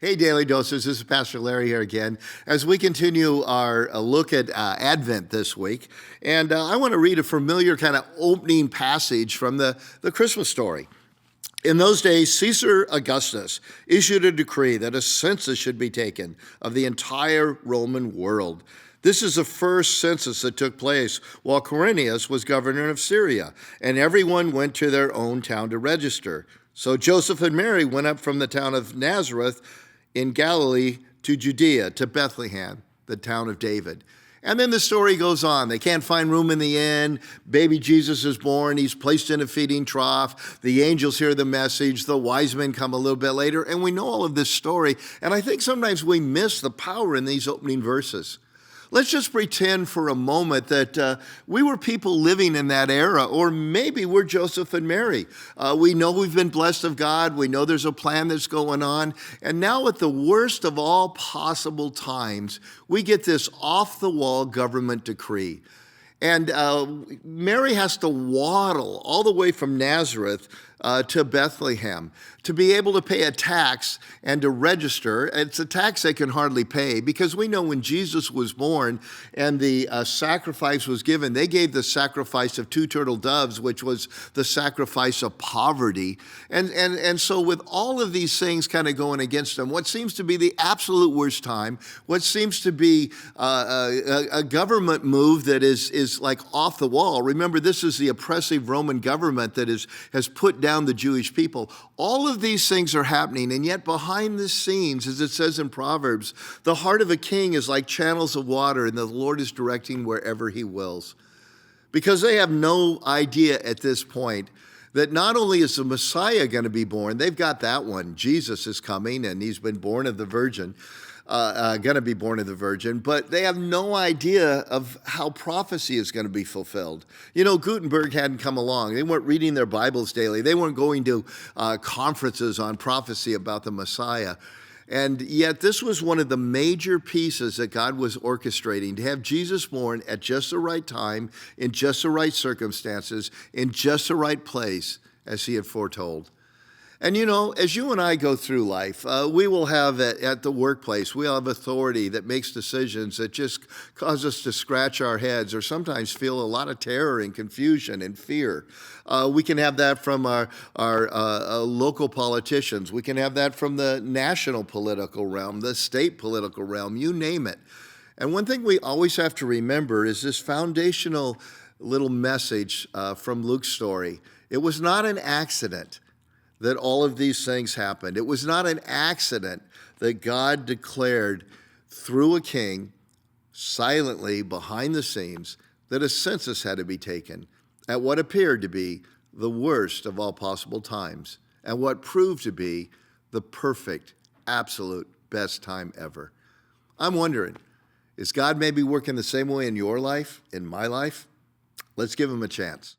Hey, Daily Doses, this is Pastor Larry here again as we continue our look at Advent this week. And I want to read a familiar kind of opening passage from the Christmas story. In those days, Caesar Augustus issued a decree that a census should be taken of the entire Roman world. This is the first census that took place while Quirinius was governor of Syria, and everyone went to their own town to register. So Joseph and Mary went up from the town of Nazareth in Galilee to Judea, to Bethlehem, the town of David. And then the story goes on. They can't find room in the inn. Baby Jesus is born. He's placed in a feeding trough. The angels hear the message. The wise men come a little bit later. And we know all of this story. And I think sometimes we miss the power in these opening verses. Let's just pretend for a moment that we were people living in that era, or maybe we're Joseph and Mary. We know we've been blessed of God. We know there's a plan that's going on. And now at the worst of all possible times, we get this off-the-wall government decree. And Mary has to waddle all the way from Nazareth to Bethlehem to be able to pay a tax and to register. It's a tax they can hardly pay because we know when Jesus was born and the sacrifice was given, they gave the sacrifice of 2 turtle doves, which was the sacrifice of poverty. And so with all of these things kind of going against them, what seems to be the absolute worst time, what seems to be a government move that is like off the wall. Remember, this is the oppressive Roman government that has put down the Jewish people. All of these things are happening, and yet behind the scenes, as it says in Proverbs, the heart of a king is like channels of water, and the Lord is directing wherever he wills. Because they have no idea at this point that not only is the Messiah going to be born, they've got that one. Jesus is coming, and he's been born of the Virgin, going to be born of the Virgin, but they have no idea of how prophecy is going to be fulfilled. You know, Gutenberg hadn't come along. They weren't reading their Bibles daily. They weren't going to conferences on prophecy about the Messiah. And yet this was one of the major pieces that God was orchestrating, to have Jesus born at just the right time, in just the right circumstances, in just the right place, as he had foretold. And you know, as you and I go through life, we will have at the workplace, we'll have authority that makes decisions that just cause us to scratch our heads or sometimes feel a lot of terror and confusion and fear. We can have that from our local politicians. We can have that from the national political realm, the state political realm, you name it. And one thing we always have to remember is this foundational little message from Luke's story. It was not an accident that all of these things happened. It was not an accident that God declared through a king, silently behind the scenes, that a census had to be taken at what appeared to be the worst of all possible times and what proved to be the perfect, absolute best time ever. I'm wondering, is God maybe working the same way in your life, in my life? Let's give him a chance.